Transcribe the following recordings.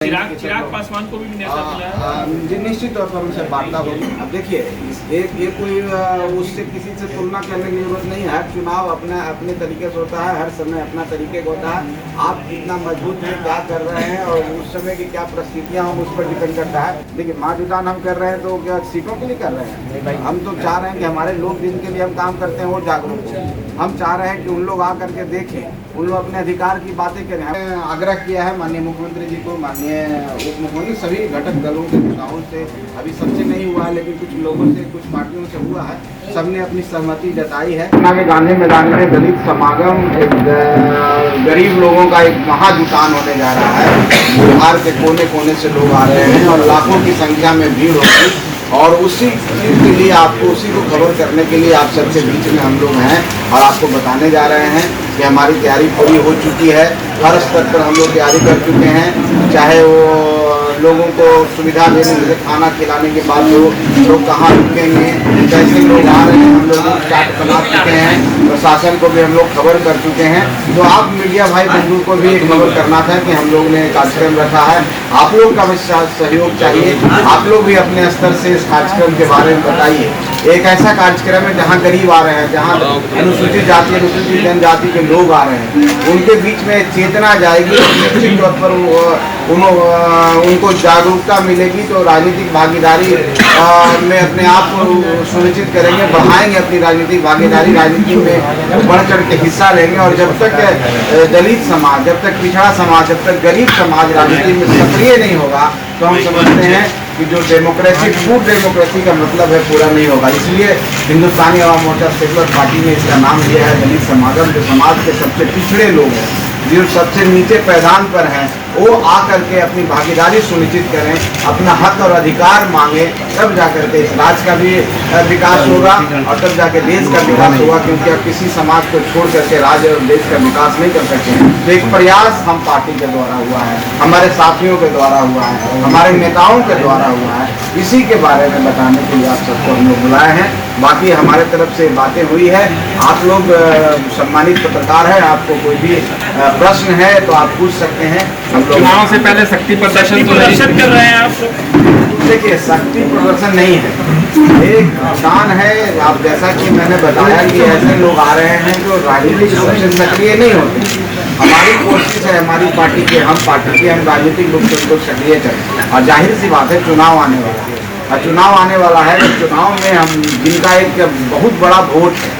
चिराग पासवान को भी नेता मिला निश्चित तौर पर उनसे वार्ता होगी। अब देखिए ये कोई उससे किसी से तुलना करने की जरूरत नहीं है। चुनाव अपने तरीके से होता है, हर समय अपना तरीके का होता है। आप कितना मजबूत हैं, क्या कर रहे हैं और उस समय की क्या परिस्थितियाँ हम उस पर डिपेंड करता है। देखिए महाजुटान हम कर रहे हैं तो क्या सीटों के लिए कर रहे हैं? हम तो चाह रहे हैं कि हमारे लोग जिनके लिए हम काम करते हैं वो जागरूक हो। हम चाह रहे हैं कि उन लोग आकर के देखें, उन लोग अपने अधिकार की बातें करें। हमने आग्रह किया है माननीय मुख्यमंत्री जी को, माननीय उप मुख्यमंत्री, सभी घटक दलों के नेताओं से, अभी सबसे नहीं हुआ है लेकिन कुछ लोगों से, कुछ पार्टियों से हुआ है। सबने अपनी सहमति जताई है। पटना के गांधी मैदान में दलित समागम, गरीब लोगों का एक महाजुटान होने जा रहा है। बिहार के कोने कोने से लोग आ रहे हैं और लाखों की संख्या में भीड़ होगी और उसी चीज़ के लिए आपको, उसी को कवर करने के लिए आप सबके बीच में हम लोग हैं और आपको बताने जा रहे हैं कि हमारी तैयारी पूरी हो चुकी है। हर स्तर पर हम लोग तैयारी कर चुके हैं, चाहे वो लोगों को सुविधा देने जैसे खाना खिलाने के बाद लोग कहाँ रुकेंगे, कैसे लोग आ रहे हैं, हम लोग चार्ट बना चुके हैं। प्रशासन को भी हम लोग खबर कर चुके हैं। तो आप मीडिया भाई बंधु को भी एक खबर करना था कि हम लोग ने कार्यक्रम रखा है। आप लोग का भी सहयोग चाहिए। आप लोग भी अपने स्तर से इस कार्यक्रम के बारे में बताइए। एक ऐसा कार्यक्रम है जहाँ गरीब आ रहे हैं, जहाँ अनुसूचित जाति, अनुसूचित जनजाति के लोग आ रहे हैं, उनके बीच में चेतना जाएगी। निश्चित तौर पर उनको जागरूकता मिलेगी तो राजनीतिक भागीदारी में अपने आप को सुनिश्चित करेंगे, बढ़ाएंगे अपनी राजनीतिक भागीदारी, राजनीति में बढ़ चढ़ के हिस्सा लेंगे। और जब तक दलित समाज, जब तक पिछड़ा समाज, जब तक गरीब समाज राजनीति में सक्रिय नहीं होगा तो हम समझते हैं कि जो डेमोक्रेसी, फूड डेमोक्रेसी का मतलब है पूरा नहीं होगा। इसलिए हिंदुस्तानी आवाम मोर्चा सेकुलर पार्टी ने इसका नाम दिया है दलित समागम। जो समाज के सबसे पिछड़े लोग हैं, जो सबसे नीचे पैदान पर हैं, वो आकर के अपनी भागीदारी सुनिश्चित करें, अपना हक और अधिकार मांगे, तब जाकर के इस राज्य का भी विकास होगा और तब जाके देश का विकास होगा। क्योंकि अब किसी समाज को छोड़ करके राज्य और देश का विकास नहीं कर सकते हैं। तो एक प्रयास हम पार्टी के द्वारा हुआ है, हमारे साथियों के द्वारा हुआ है, हमारे नेताओं के द्वारा हुआ है। इसी के बारे में बताने के लिए आप सबको हम लोग बुलाए हैं। बाकी हमारे तरफ से बातें हुई है। आप लोग सम्मानित पत्रकार हैं, आपको कोई भी प्रश्न है तो आप पूछ सकते हैं। हम लोग चुनाव से पहले शक्ति प्रदर्शन कर रहे हैं आप। देखिए शक्ति प्रदर्शन नहीं है, एक दान है। आप जैसा कि मैंने बताया कि ऐसे लोग आ रहे हैं जो राजनीतिक रूप से सक्रिय नहीं होते। हमारी कोशिश है, हमारी पार्टी के, हम पार्टी के, हम राजनीतिक रूप से उनको सक्रिय करें। और जाहिर सी बात है चुनाव आने वाला है, और चुनाव आने वाला है। चुनाव में हम जिनका एक बहुत बड़ा वोट है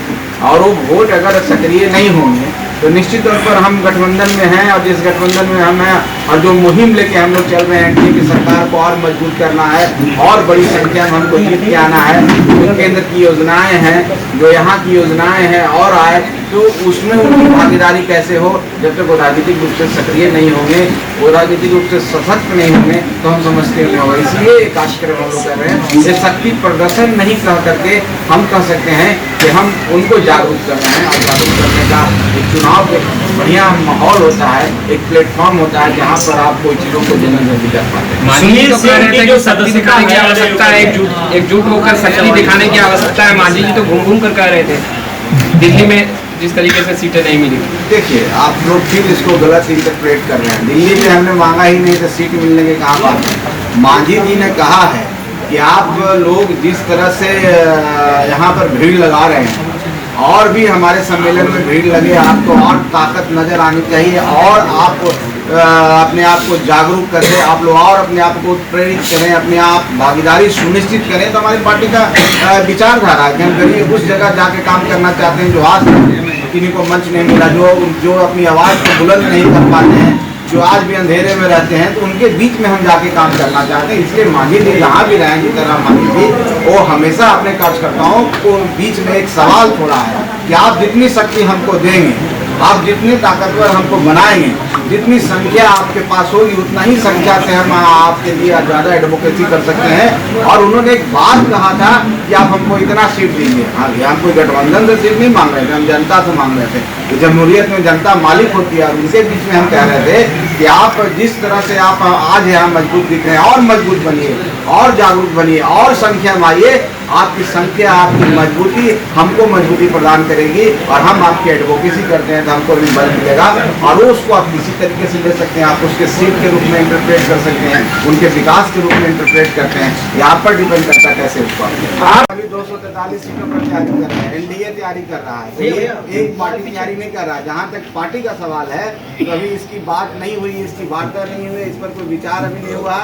और वो वोट अगर सक्रिय नहीं होंगे तो निश्चित तौर पर हम गठबंधन में हैं। और जिस गठबंधन में हम हैं और जो मुहिम लेके हम लोग चल रहे हैं, एनडीए की सरकार को और मजबूत करना है और बड़ी संख्या में हमको जीत के आना है। जो केंद्र की योजनाएं हैं, जो यहाँ की योजनाएं हैं और आए, तो उसमें उनकी भागीदारी कैसे हो। जब तक वो राजनीतिक रूप से सक्रिय नहीं होंगे, वो राजनीतिक रूप से सशक्त नहीं होंगे तो हम समझते नहीं होगा। इसलिए एक कार्यक्रम हम लोग कर रहे हैं। ये शक्ति प्रदर्शन नहीं कह करके हम कह सकते हैं कि हम उनको जागरूक कर रहे हैं। और जागरूक करने का एक चुनाव एक बढ़िया माहौल होता है, एक प्लेटफॉर्म होता है जहाँ पर आप कोई चीज़ों को जल्दी कर पाते हैं। सुनील सिंह की जो शक्ति दिखाने की आवश्यकता है, एकजुट होकर शक्ति दिखाने की आवश्यकता है। मांझी जी तो घूम घूम कर कह रहे थे दिल्ली में जिस तरीके से सीटें नहीं मिली। देखिए आप लोग फिर इसको गलत इंटरप्रेट कर रहे हैं। दिल्ली में हमने मांगा ही नहीं तो सीट मिलने के कहाँ बात है। मांझी जी ने कहा है कि आप लोग जिस तरह से यहाँ पर भीड़ लगा रहे हैं और भी हमारे सम्मेलन में भीड़ लगे, आपको और ताकत नजर आनी चाहिए और आप अपने आप को जागरूक करें, आप लोग और अपने आप को प्रेरित करें, अपने आप भागीदारी सुनिश्चित करें। तो हमारी पार्टी का विचारधारा है कि हम गरीब उस जगह जाके काम करना चाहते हैं जो आज किन्हीं को मंच नहीं मिला, जो अपनी आवाज़ को बुलंद नहीं कर पाते हैं, जो आज भी अंधेरे में रहते हैं, तो उनके बीच में हम जाके काम करना चाहते हैं। इसलिए मांझी जी जहाँ भी रहें, जिस तरह मांझी जी वो हमेशा अपने कार्यकर्ताओं को बीच में एक सवाल छोड़ा है कि आप जितनी शक्ति हमको देंगे, आप जितने ताकतवर हमको बनाएंगे, जितनी संख्या आपके पास होगी उतना ही संख्या से हम आपके लिए ज़्यादा एडवोकेसी कर सकते हैं। और उन्होंने एक बात कहा था कि आप हमको इतना सीट देंगे। हम कोई गठबंधन से सीट नहीं मांग रहे थे, हम जनता से मांग रहे थे। तो जमहूरियत में जनता मालिक होती है और उनके बीच में हम कह रहे थे कि आप जिस तरह से आप आज यहाँ मजबूत दिख रहे हैं और मजबूत बनिए और जागरूक बनिए और संख्या में आइए आपकी संख्या, आपकी मजबूती हमको मजबूती प्रदान करेगी और हम आपकी एडवोकेसी करते हैं तो हमको भी बल मिलेगा और उसको आप किसी तरीके से ले सकते हैं। आप उसके सीट के रूप में इंटरप्रेट कर सकते हैं, उनके विकास के रूप में इंटरप्रेट करते हैं। ये आप पर डिपेंड करता है कैसे उसको आप अभी 243 सीटों पर तैयारी कर रहे हैं, एनडीए तैयारी कर रहा है, एक पार्टी तैयारी नहीं कर रहा है। जहाँ तक पार्टी का सवाल है तो अभी इसकी बात नहीं हुई, इसकी वार्ता नहीं हुई, इस पर कोई विचार अभी नहीं हुआ।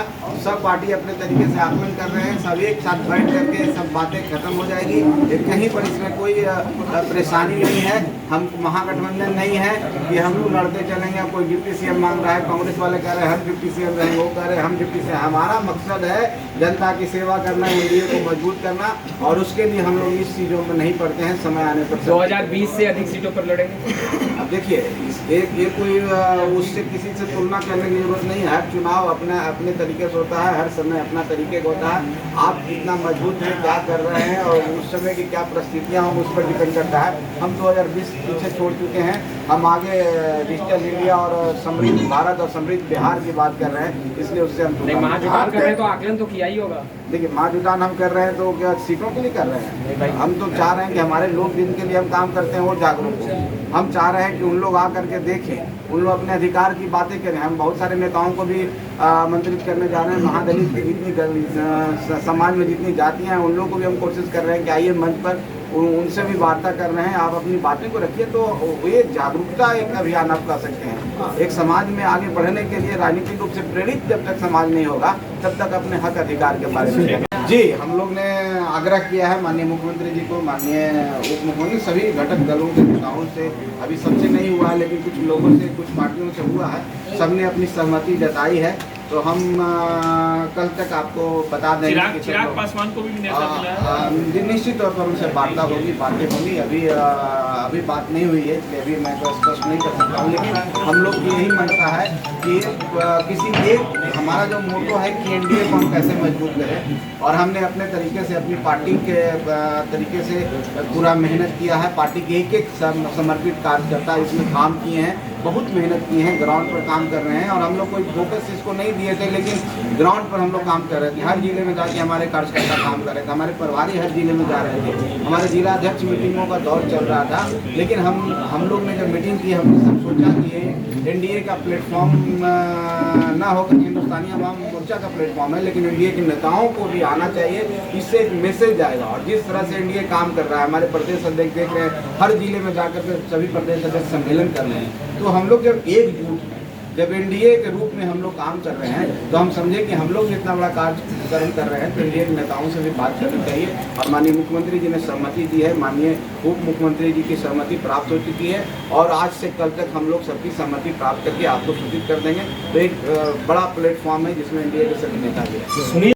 सब पार्टी अपने तरीके से आकलन कर रहे हैं, सब एक साथ बैठ करके सब बातें खत्म हो जाएगी। कहीं पर इसमें कोई परेशानी नहीं है। हम महागठबंधन नहीं है कि हम लोग लड़ते चलेंगे। कोई डिप्टी सीएम मांग रहा है, कांग्रेस वाले कह रहे हैं हम डिप्टी सीएम रहेंगे, वो कह रहे हैं हम डिप्टी सीएम। हमारा मकसद है जनता की सेवा करना, एनडीए को मजबूत करना और उसके लिए हम लोग इस चीज़ों में नहीं पड़ते हैं। समय आने पर 2020 से अधिक सीटों पर लड़ेंगे। अब देखिए ये कोई उससे किसी से तुलना करने की जरूरत नहीं है। चुनाव अपने तरीके से होता है, हर समय अपना तरीके का होता है। आप कितना मजबूत हैं, क्या कर रहे हैं और उस समय की क्या परिस्थितियाँ हों उस पर डिपेंड करता है। हम 2020 पीछे छोड़ चुके हैं, हम आगे डिजिटल इंडिया और समृद्ध भारत और समृद्ध बिहार की बात कर रहे हैं, इसलिए उससे हम महाजुटान कर रहे हैं तो आकलन तो किया ही होगा। देखिए महाजुटान हम कर रहे हैं तो क्या सीटों के लिए कर रहे हैं? हम तो चाह रहे हैं कि हमारे लोग जिनके लिए हम काम करते हैं वो जागरूक हो। हम चाह रहे हैं कि उन लोग आकर के देखें, उन लोग अपने अधिकार की बातें करें। हम बहुत सारे नेताओं को भी आमंत्रित करने जा रहे हैं। महादलित की जितनी समाज में जितनी जातियाँ हैं उन लोगों को भी हम कोशिश कर रहे हैं कि आइए मंच पर, उनसे भी वार्ता कर रहे हैं। आप अपनी बातें को रखिए तो ये जागरूकता एक अभियान आप कर सकते हैं। एक समाज में आगे बढ़ने के लिए राजनीतिक रूप से प्रेरित जब तक समाज नहीं होगा तब तक अपने हक अधिकार के बारे में जी हम लोग ने आग्रह किया है माननीय मुख्यमंत्री जी को, माननीय उप मुख्यमंत्री, सभी घटक दलों के नेताओं से। अभी सबसे नहीं हुआ है लेकिन कुछ लोगों से, कुछ पार्टियों से हुआ है। सबने अपनी सहमति जताई है तो हम कल तक आपको बता देंगे। चिराग पासवान को भी न्योता मिला है। निश्चित तौर पर उनसे वार्ता होगी, बातें होंगी। अभी बात नहीं हुई है इसलिए अभी मैं तो स्पष्ट नहीं कर सकता हूँ। लेकिन हम लोग की यही मंशा है कि किसी एक, हमारा जो मोटो है कि एनडीए को हम कैसे मजबूत करें और हमने अपने तरीके से अपनी पार्टी के तरीके से पूरा मेहनत किया है। पार्टी के एक समर्पित कार्यकर्ता इसमें काम किए हैं, बहुत मेहनत की है, ग्राउंड पर काम कर रहे हैं और हम लोग कोई फोकस इसको नहीं दिए थे लेकिन ग्राउंड पर हम लोग काम कर रहे थे। हर जिले में जाके हमारे कार्यकर्ता काम कर रहे थे, हमारे प्रभारी हर जिले में जा रहे थे, हमारे जिला अध्यक्ष मीटिंगों का दौर चल रहा था। लेकिन हम लोग ने जब मीटिंग की हमने सब सोचा कि एनडीए का प्लेटफॉर्म ना होकर हिंदुस्तानी अवाम मोर्चा का प्लेटफॉर्म है, लेकिन एनडीए के नेताओं को भी आना चाहिए, इससे एक मैसेज जाएगा। और जिस तरह से एनडीए काम कर रहा है, हमारे प्रदेश अध्यक्ष देख रहे हैं, हर जिले में जाकर के सभी प्रदेश अध्यक्ष सम्मेलन कर रहे हैं। तो हम लोग जब एकजुट हैं, जब एनडीए के रूप में हम लोग काम कर रहे हैं तो हम समझे कि हम लोग इतना बड़ा कार्यक्रम कर रहे हैं तो एनडीए के नेताओं से भी बात करनी चाहिए। और माननीय मुख्यमंत्री जी ने सहमति दी है, माननीय उप मुख्यमंत्री जी की सहमति प्राप्त हो चुकी है और आज से कल तक हम लोग सबकी सहमति प्राप्त करके आपको सूचित कर देंगे। तो एक बड़ा प्लेटफॉर्म है जिसमें एनडीए के सभी नेता भी हैं।